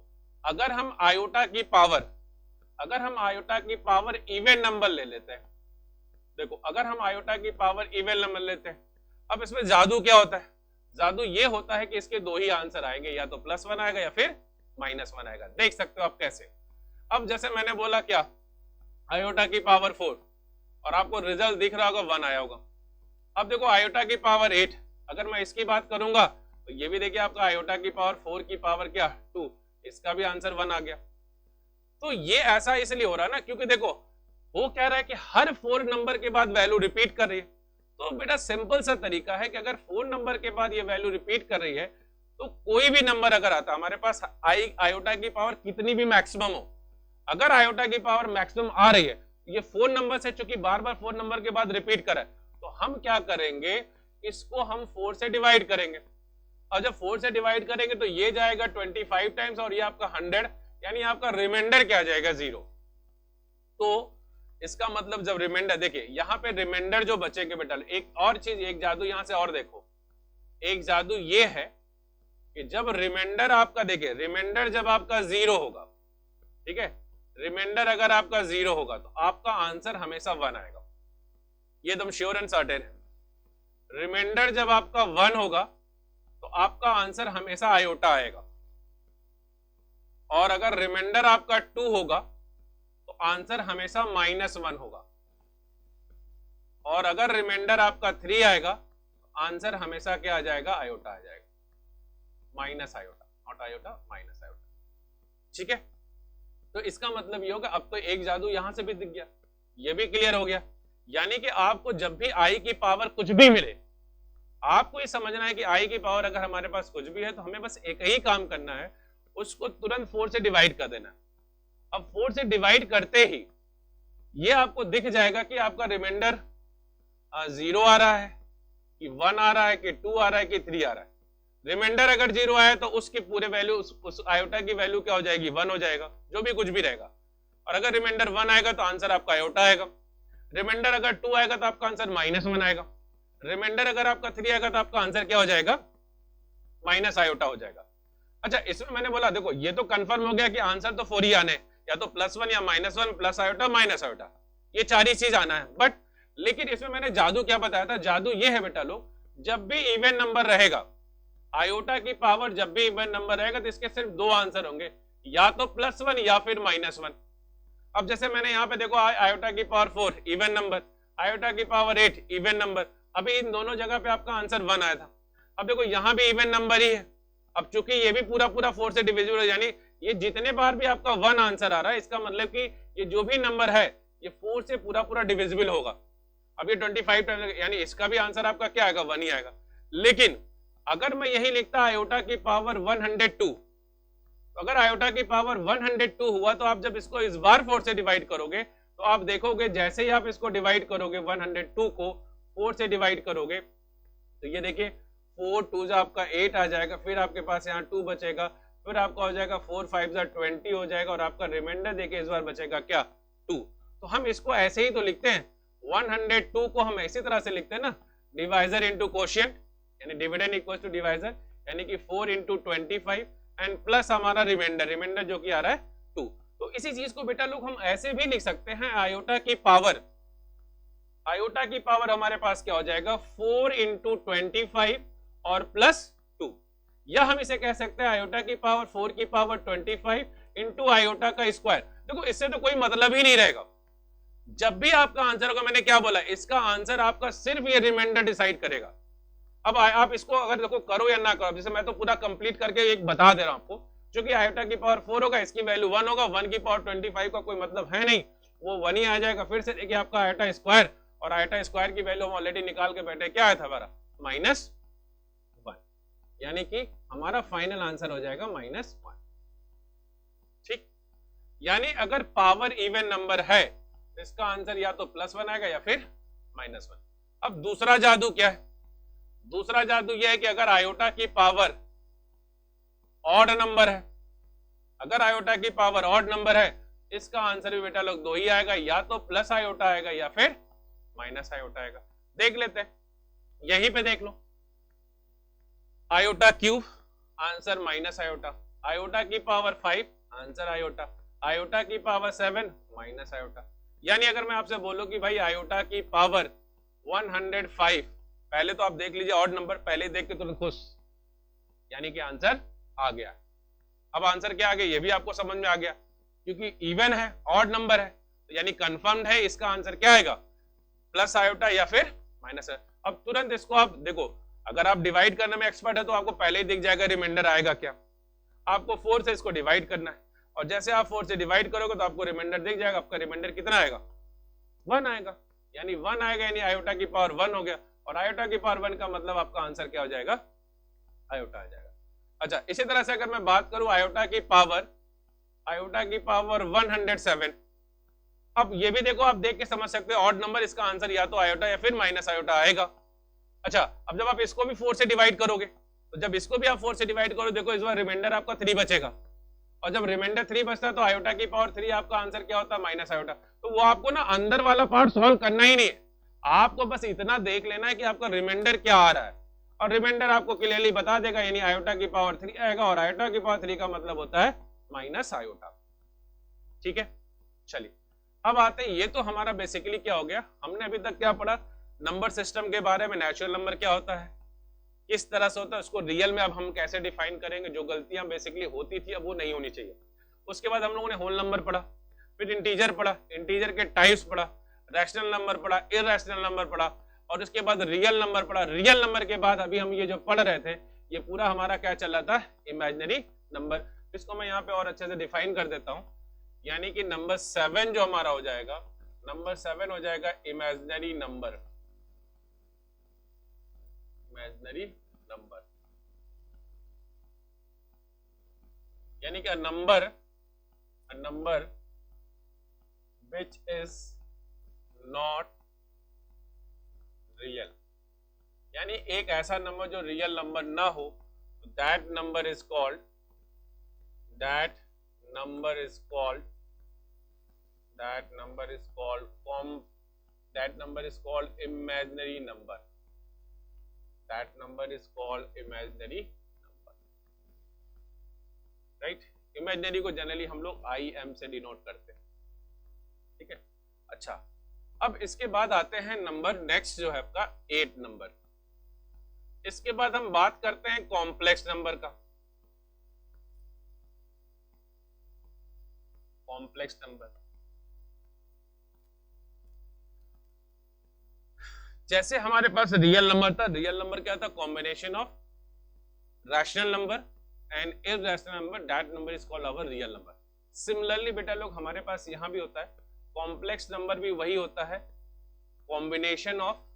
अगर हम आयोटा की पावर इवन नंबर ले लेते हैं, देखो अगर हम आयोटा की पावर इवन नंबर लेते हैं, अब इसमें जादू क्या होता है, जादू ये होता है कि इसके 2 ही आंसर आएंगे, या तो +1 आएगा या फिर -1 आएगा। देख सकते हो आप कैसे। अब जैसे मैंने बोला क्या, आयोटा की पावर 4 और आपको रिजल्ट दिख रहा होगा 1 आया होगा। अब देखो आयोटा की पावर 8, अगर मैं इसकी बात करूंगा तो ये भी देखिए आपका आयोटा की पावर 4 की पावर क्या 2, इसका भी आंसर 1 आ गया। तो ये ऐसा इसलिए हो रहा है ना, क्योंकि देखो वो कह रहा है कि हर 4 नंबर के बाद वैल्यू रिपीट कर रही है। तो बेटा सिंपल सा तरीका है कि अगर 4 नंबर के बाद ये वैल्यू रिपीट कर रही है तो कोई भी नंबर अगर आता, हमारे पास आयोटा की पावर कितनी भी मैक्सिमम हो, अगर आयोटा की पावर मैक्सिमम आ रही है ये 4 नंबर से चूंकि बार बार 4 नंबर के बाद रिपीट करा है, तो हम क्या करेंगे, इसको हम 4 से डिवाइड करेंगे, और जब 4 से डिवाइड करेंगे तो ये जाएगा 25 टाइम्स और ये आपका 100, यानी आपका रिमाइंडर क्या जाएगा 0। तो इसका मतलब जब रिमाइंडर, देखिए यहाँ पे रिमाइंडर जो बचेंगे बेटा, एक और चीज, एक जादू यहां से और देखो, एक जादू ये है कि जब रिमाइंडर आपका, देखिए रिमाइंडर जब आपका 0 होगा, ठीक है, रिमाइंडर अगर आपका 0 होगा तो आपका आंसर हमेशा 1 आएगा, ये एकदम श्योर एंड सर्टेन है। रिमाइंडर जब आपका 1 होगा तो आपका आंसर हमेशा आयोटा आएगा, और अगर रिमाइंडर आपका 2 होगा तो आंसर हमेशा -1 होगा, और अगर रिमाइंडर आपका 3 आएगा तो आंसर हमेशा क्या आ जाएगा, आयोटा आ जाएगा, minus iota, not iota, minus iota, ठीक है। तो इसका मतलब ये होगा, अब तो एक जादू यहां से भी दिख गया, ये भी क्लियर हो गया, यानी कि आपको जब भी आई की पावर कुछ भी मिले, आपको ये समझना है कि आई की पावर अगर हमारे पास कुछ भी है तो हमें बस एक ही काम करना है, उसको तुरंत 4 से डिवाइड कर देना। अब 4 से डिवाइड करते ही ये आपको दिख जाएगा कि आपका रिमाइंडर 0 आ रहा है, कि 1 आ रहा है, कि 2 आ रहा है, कि 3 आ रहा है। रिमाइंडर अगर 0 आया तो उसकी पूरे वैल्यू, उस आयोटा की वैल्यू क्या हो जाएगी, 1 हो जाएगा, जो भी कुछ भी रहेगा। और अगर रिमाइंडर 1 आएगा तो आंसर आपका आयोटा आएगा, रिमाइंडर अगर 2 आएगा तो आपका आंसर -1 आएगा, रिमाइंडर अगर आपका 3 आएगा तो आपका आंसर क्या हो जाएगा, माइनस आयोटा हो जाएगा। अच्छा, इसमें मैंने बोला देखो ये तो कंफर्म हो गया कि आंसर तो 4 ही आने, या तो +1 या -1, प्लस आयोटा माइनस आयोटा, ये 4 ही चीज आना है। बट लेकिन इसमें मैंने जादू क्या बताया था, जादू ये है बेटा लोग, जब भी इवन नंबर रहेगा, आयोटा की पावर जब भी इवन नंबर रहेगा तो इसके सिर्फ 2 आंसर होंगे, या तो +1 या फिर -1। अब जैसे मैंने यहाँ पे देखो आयोटा की पावर 4 इवन नंबर, आयोटा की पावर 8 इवन नंबर, अभी इन दोनों जगह पे आपका आंसर 1 आया था। अब देखो यहाँ भी इवन नंबर ही है, अब चूंकि ये भी पूरा 4 से डिविजिबल है, यानी ये जितने बार भी आपका 1 आंसर आ रहा है, इसका मतलब कि ये जो भी नंबर है ये 4 से पूरा डिविजिबल होगा। अब ये 25 टाइम, यानी इसका भी आंसर आपका क्या आएगा, 1 ही आएगा। लेकिन अगर मैं यही लिखता आयोटा की पावर 102, तो अगर आयोटा की पावर 102 हुआ तो आप जब इसको इस बार 4 से डिवाइड करोगे तो आप देखोगे जैसे ही आप इसको डिवाइड करोगे 102 को 4 से डिवाइड करोगे तो ये देखिए 4 2 आपका 8 आ जाएगा, फिर आपके पास यहाँ 2 बचेगा, फिर आपका हो जाएगा 4 5 20 हो जाएगा, और आपका रिमाइंडर देखिए इस बार बचेगा क्या, 2। तो हम इसको ऐसे ही तो लिखते हैं, 102 को हम इसी तरह से लिखते हैं ना, डिवाइजर इंटू कोशिएंट, यानी डिविडेंड इक्वल टू डिवाइजर, यानी कि 4 इंटू 25 एंड प्लस हमारा रिमाइंडर, रिमाइंडर जो कि आ रहा है 2। तो इसी चीज को बेटा लोग हम ऐसे भी लिख सकते हैं, आयोटा की पावर, आयोटा की पावर हमारे पास क्या हो जाएगा 4 इंटू 25 और +2, या हम इसे कह सकते हैं आयोटा की पावर 4 की पावर 25 इंटू आयोटा का स्क्वायर। देखो इससे तो कोई मतलब ही नहीं रहेगा, जब भी आपका आंसर होगा, मैंने क्या बोला, इसका आंसर आपका सिर्फ ये रिमाइंडर डिसाइड करेगा। अब आप इसको अगर देखो करो या ना करो, जैसे मैं तो पूरा कंप्लीट करके एक बता दे रहा हूं आपको, क्योंकि आयोटा की पावर 4 होगा, इसकी वैल्यू 1 होगा, 1 की पावर 25 का कोई मतलब है नहीं, वो 1 ही आ जाएगा। फिर से देखिए आपका आयोटा स्क्वायर, और आयोटा स्क्वायर की वैल्यू हम ऑलरेडी निकाल के बैठे, क्या आया था हमारा -1, यानी कि हमारा फाइनल आंसर हो जाएगा -1। ठीक, यानी अगर पावर इवन नंबर है इसका आंसर या तो +1 आएगा या फिर -1। अब दूसरा जादू क्या है, दूसरा जादू यह है कि अगर आयोटा की पावर ऑड नंबर है, अगर आयोटा की पावर ऑड नंबर है, इसका आंसर भी बेटा लोग 2 ही आएगा, या तो प्लस आयोटा आएगा या फिर माइनस आयोटा आएगा। देख लेते हैं, यहीं पे देख लो, iota cube answer minus iota, iota की पावर 5 आंसर आयोटा, आयोटा की पावर 7 माइनस आयोटा। यानी अगर मैं आपसे बोलूं कि भाई आयोटा की पावर 105, पहले तो आप देख लीजिए ऑड नंबर, पहले देख के तुरंत खुश, यानी कि आंसर आ गया। अब आंसर क्या आ गया ये भी आपको समझ में आ गया, क्योंकि इवन है, ऑड नंबर है, तो यानी कंफर्म्ड है, इसका आंसर क्या आएगा, प्लस आयोटा या फिर माइनस। अब तुरंत इसको आप देखो, अगर आप डिवाइड करने में एक्सपर्ट है तो आपको पहले ही दिख जाएगा रिमाइंडर आएगा क्या, आपको 4 से इसको डिवाइड करना है, और जैसे आप 4 से डिवाइड करोगे तो आपको रिमाइंडर दिख जाएगा, आपका रिमाइंडर कितना आएगा, 1 आएगा, यानी 1 आएगा, यानी आयोटा की पावर 1 हो गया, और आयोटा की पावर 1 का मतलब आपका आंसर क्या हो जाएगा, आयोटा आ जाएगा। अच्छा, इसी तरह से अगर मैं बात करूं आयोटा की पावर 107, अब ये भी देखो, आप देख के समझ सकते हो ऑड नंबर, इसका आंसर या तो आयोटा या फिर माइनस आयोटा आएगा। अच्छा, अब जब आप इसको भी 4 से डिवाइड करोगे, तो जब इसको भी आप 4 से डिवाइड करो, देखो इस बार रिमाइंडर आपका 3 बचेगा, और जब रिमाइंडर 3 बचता है तो आयोटा की पावर 3, आपका आंसर क्या होता है, माइनस आयोटा। तो वो आपको ना अंदर वाला पार्ट सॉल्व करना ही नहीं है, आपको बस इतना देख लेना है कि आपका रिमाइंडर क्या आ रहा है, और रिमाइंडर आपको क्लियरली बता देगा, यानी आयोटा की पावर 3 आएगा, और आयोटा की पावर 3 का मतलब होता है माइनस आयोटा। ठीक है, चलिए अब आते हैं, ये तो हमारा बेसिकली क्या हो गया, हमने अभी तक क्या पढ़ा, नंबर सिस्टम के बारे में, नेचुरल नंबर क्या होता है, किस तरह से होता है, उसको रियल में अब हम कैसे डिफाइन करेंगे, जो गलतियां बेसिकली होती थी अब वो नहीं होनी चाहिए। उसके बाद हम लोगों ने होल नंबर पढ़ा, फिर इंटीजर पढ़ा, इंटीजर के टाइप्स पढ़ा, रैशनल नंबर पढ़ा, इरैशनल नंबर पढ़ा, और उसके बाद रियल नंबर पढ़ा। रियल नंबर के बाद अभी हम ये जो पढ़ रहे थे, ये पूरा हमारा क्या चल रहा था, इमेजिनरी नंबर। इसको मैं यहाँ पे और अच्छे से डिफाइन कर देता हूँ, यानी कि नंबर 7 जो हमारा हो जाएगा, नंबर 7 हो जाएगा इमेजिनरी नंबर, इमेजिनरी नंबर, यानी कि number which is not real, यानी एक ऐसा नंबर जो रियल नंबर ना हो, that number is called imaginary number, right. Imaginary को जनरली हम लोग IM से डिनोट करते हैं, ठीक है। अच्छा, अब इसके बाद आते हैं नंबर नेक्स्ट जो है आपका 8 नंबर। इसके बाद हम बात करते हैं कॉम्प्लेक्स नंबर का। कॉम्प्लेक्स नंबर, जैसे हमारे पास रियल नंबर था, रियल नंबर क्या था, combination of rational number and irrational number, that number is called our real number. Similarly बेटा लोग हमारे पास यहां भी होता है, कॉम्प्लेक्स नंबर भी वही होता है, combination of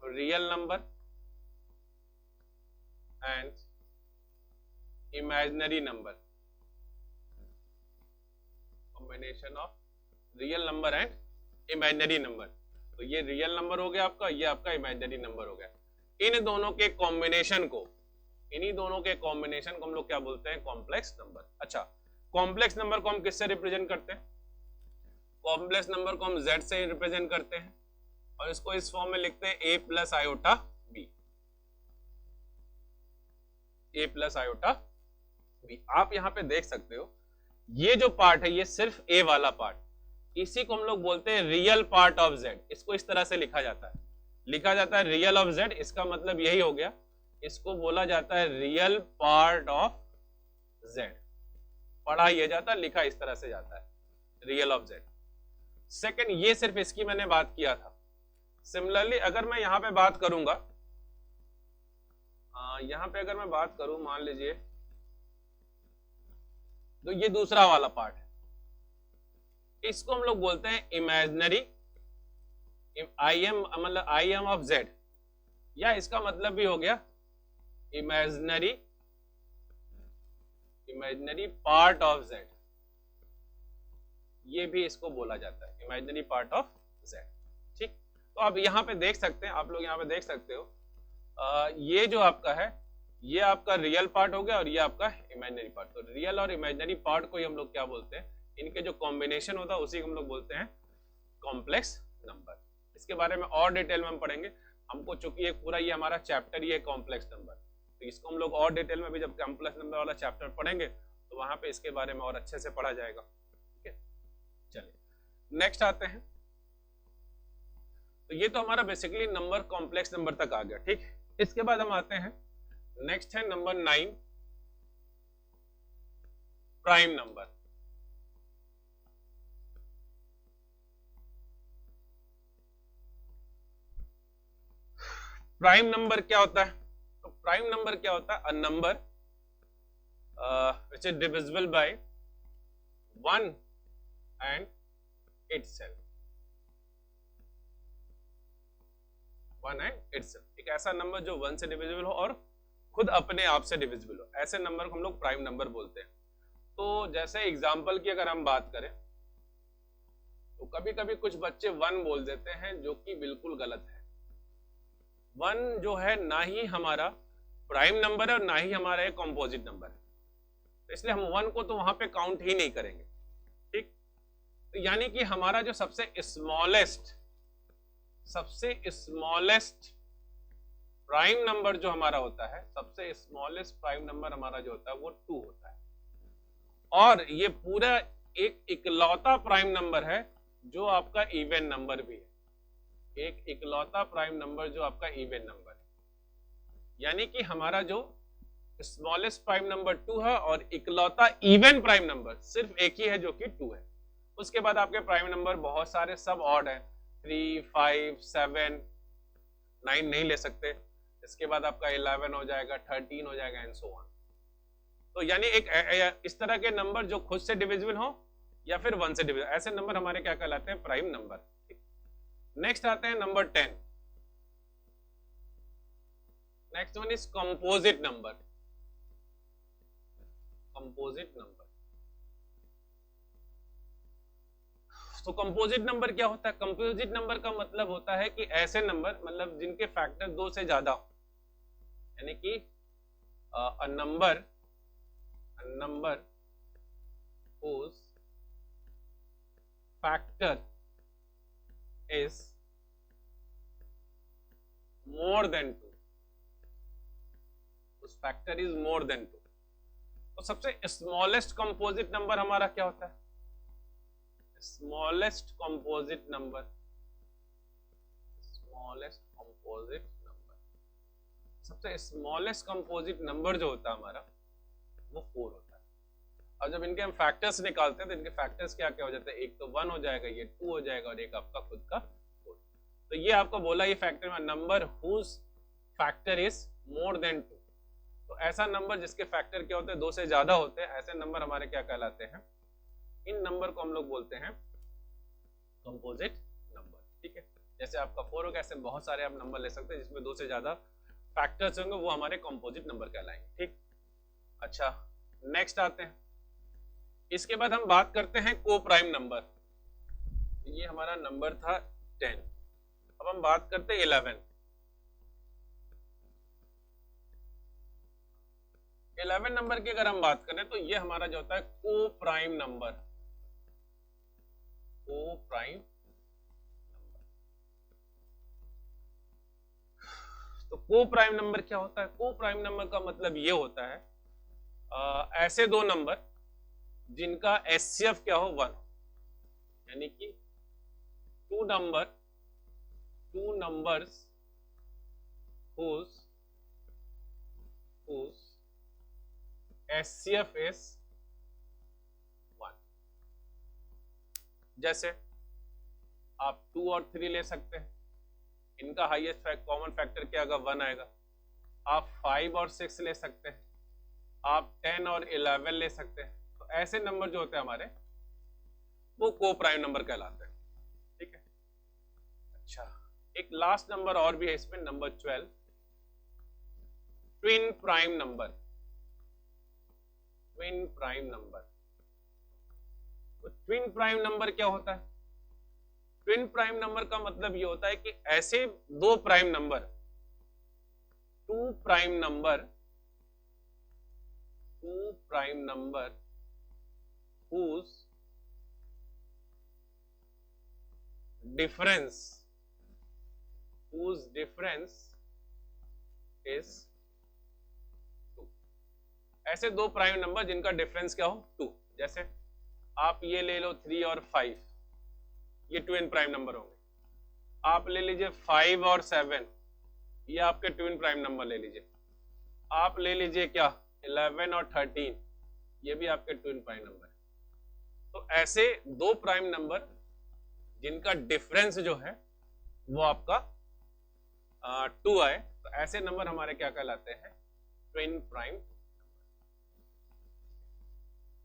real number and imaginary number, combination of real number and imaginary number. तो ये रियल नंबर हो गया आपका, ये आपका इमेजिनरी नंबर हो गया। इन दोनों के कॉम्बिनेशन को, इन्हीं दोनों के कॉम्बिनेशन को हम लोग क्या बोलते हैं, कॉम्प्लेक्स नंबर। अच्छा, कॉम्प्लेक्स नंबर को हम किससे रिप्रेजेंट करते हैं, कॉम्प्लेक्स नंबर को हम z से रिप्रेजेंट करते हैं, और इसको इस फॉर्म में लिखते हैं a plus iota b, a plus iota b। आप यहां पे देख सकते हो, ये जो पार्ट है ये सिर्फ a वाला पार्ट, इसी को हम लोग बोलते हैं रियल पार्ट ऑफ z। इसको इस तरह से लिखा जाता है रियल ऑफ z। इसका मतलब यही हो गया, इसको बोला जाता है रियल पार्ट ऑफ z। पढ़ा यह जाता है, लिखा इस तरह से जाता है, रियल ऑफ z। सेकंड, ये सिर्फ इसकी मैंने बात किया था। सिमिलरली अगर मैं यहां पे बात करूंगा, यहां पे अगर मैं बात करूं, मान लीजिए तो ये दूसरा वाला पार्ट है, इसको हम लोग बोलते हैं इमेजिनरी मतलब IM ऑफ z, या इसका मतलब भी हो गया इमेजिनरी पार्ट ऑफ z। ये भी इसको बोला जाता है इमेजिनरी पार्ट ऑफ z, ठीक। तो अब यहाँ पे देख सकते हैं आप लोग, यहाँ पे देख सकते हो, ये जो आपका है ये आपका रियल पार्ट हो गया और ये आपका इमेजिनरी पार्ट। तो रियल और इमेजिनरी पार्ट को ही हम लोग क्या बोलते हैं, इनके जो कॉम्बिनेशन होता है उसी को हम लोग बोलते हैं कॉम्प्लेक्स नंबर। इसके बारे में और डिटेल में हम पढ़ेंगे, हमको चूंकि एक पूरा ये हमारा चैप्टर ही है कॉम्प्लेक्स नंबर, तो इसको हम लोग और डिटेल में भी जब कॉम्प्लेक्स नंबर वाला चैप्टर पढ़ेंगे तो वहां पे इसके बारे में और अच्छे से पढ़ा जाएगा, ठीक है। चलिए नेक्स्ट आते हैं, तो ये तो हमारा बेसिकली नंबर कॉम्प्लेक्स नंबर तक आ गया, ठीक। इसके बाद हम आते हैं, नेक्स्ट है number 9, prime number. Prime number क्या होता है, तो प्राइम नंबर क्या होता है, a number which is divisible by 1 and itself, 1 and itself। एक ऐसा नंबर जो 1 से डिविजिबल हो और खुद अपने आप से डिविजिबल हो, ऐसे नंबर को हम लोग प्राइम नंबर बोलते हैं। तो जैसे एग्जाम्पल की अगर हम बात करें तो कभी कभी कुछ बच्चे 1 बोल देते हैं, जो कि बिल्कुल गलत है। 1 जो है ना ही हमारा प्राइम नंबर है और ना ही हमारा एक कॉम्पोजिट नंबर है, तो इसलिए हम 1 को तो वहां पे काउंट ही नहीं करेंगे, ठीक। तो यानी कि हमारा जो सबसे स्मॉलेस्ट प्राइम नंबर जो हमारा होता है, सबसे स्मॉलेस्ट प्राइम नंबर हमारा जो होता है वो 2 होता है। और ये पूरा एक इकलौता प्राइम नंबर है जो आपका इवन नंबर भी है, एक इकलौता प्राइम नंबर जो आपका इवन नंबर है। यानी कि हमारा जो स्मॉलेस्ट प्राइम नंबर 2 है और इकलौता इवन प्राइम नंबर सिर्फ एक ही है जो कि 2 है। उसके बाद आपके प्राइम नंबर बहुत सारे सब ऑड है, 3, 5, 7, 9 नहीं ले सकते। इसके बाद आपका 11 हो जाएगा, 13 हो जाएगा एंड सो ऑन। तो यानी एक इस तरह के नंबर जो खुद से डिविजिबल हो या फिर 1 से डिविजिबल, ऐसे नंबर हमारे क्या कहलाते हैं, प्राइम नंबर। नेक्स्ट आते हैं number 10। Next one is composite number. Composite number, तो कंपोजिट नंबर क्या होता है? कंपोजिट नंबर का मतलब होता है कि ऐसे नंबर, मतलब जिनके फैक्टर 2 से ज्यादा हो, यानी कि a number whose factor is more than 2, उस फैक्टर इज मोर देन 2। तो सबसे स्मॉलेस्ट कंपोजिट नंबर हमारा क्या होता है? स्मॉलेस्ट कंपोजिट नंबर, सबसे स्मॉलेस्ट कंपोजिट नंबर जो होता है हमारा वो 4 होता है। और जब इनके हम फैक्टर्स निकालते हैं तो इनके फैक्टर्स क्या क्या हो जाते हैं, एक तो 1 हो जाएगा, ये 2 हो जाएगा और एक आपका खुद का 4। तो ये आपको बोला ये फैक्टर में number whose factor is more than 2। तो ऐसा नंबर जिसके फैक्टर क्या होते हैं, 2 से ज्यादा होते हैं, ऐसे नंबर हमारे क्या कहलाते हैं? इन नंबर को हम लोग बोलते हैं कंपोजिट नंबर, ठीक है। जैसे आपका 4 होगा, ऐसे बहुत सारे आप नंबर ले सकते हैं जिसमें 2 से ज्यादा फैक्टर्स होंगे, वो हमारे कंपोजिट नंबर कहलाएंगे, ठीक। अच्छा, नेक्स्ट आते हैं। इसके बाद हम बात करते हैं को प्राइम नंबर। ये हमारा नंबर था 10। अब हम बात करते हैं 11। 11 नंबर की अगर हम बात करें तो ये हमारा जो होता है को प्राइम नंबर। को प्राइम नंबर, तो को प्राइम नंबर क्या होता है? को प्राइम नंबर का मतलब ये होता है ऐसे दो नंबर जिनका एचसीएफ क्या हो 1, यानी कि two numbers whose HCF is 1। जैसे आप 2 और 3 ले सकते हैं, इनका हाईएस्ट कॉमन फैक्टर क्या आएगा? 1 आएगा। आप 5 और 6 ले सकते हैं, आप 10 और 11 ले सकते हैं। तो ऐसे नंबर जो होते हैं हमारे वो को प्राइम नंबर कहलाते हैं, ठीक है। अच्छा, एक लास्ट नंबर और भी है इसमें, number 12, twin prime number. Twin prime number, तो ट्विन प्राइम नंबर क्या होता है? ट्विन प्राइम नंबर का मतलब ये होता है कि ऐसे दो prime number, two prime number whose difference is 2। ऐसे दो प्राइम नंबर जिनका डिफरेंस क्या हो? 2। जैसे आप ये ले लो 3 और 5, ये ट्विन प्राइम नंबर होंगे। आप ले लीजिए 5 और 7, ये आपके ट्विन प्राइम नंबर ले लीजिए। आप ले लीजिए क्या 11 और 13, ये भी आपके ट्विन प्राइम नंबर है। तो ऐसे दो प्राइम नंबर जिनका डिफरेंस जो है वो आपका 2 आए, तो ऐसे नंबर हमारे क्या कहलाते हैं? Twin prime.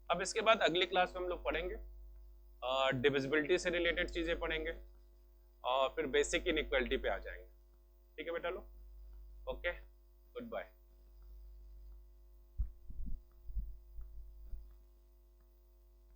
अब इसके बाद अगली क्लास में हम लोग पढ़ेंगे डिविजिबिलिटी से रिलेटेड चीजें पढ़ेंगे और फिर बेसिक इनइक्वालिटी पे आ जाएंगे। ठीक है बेटा लोग, ओके, गुड बाय।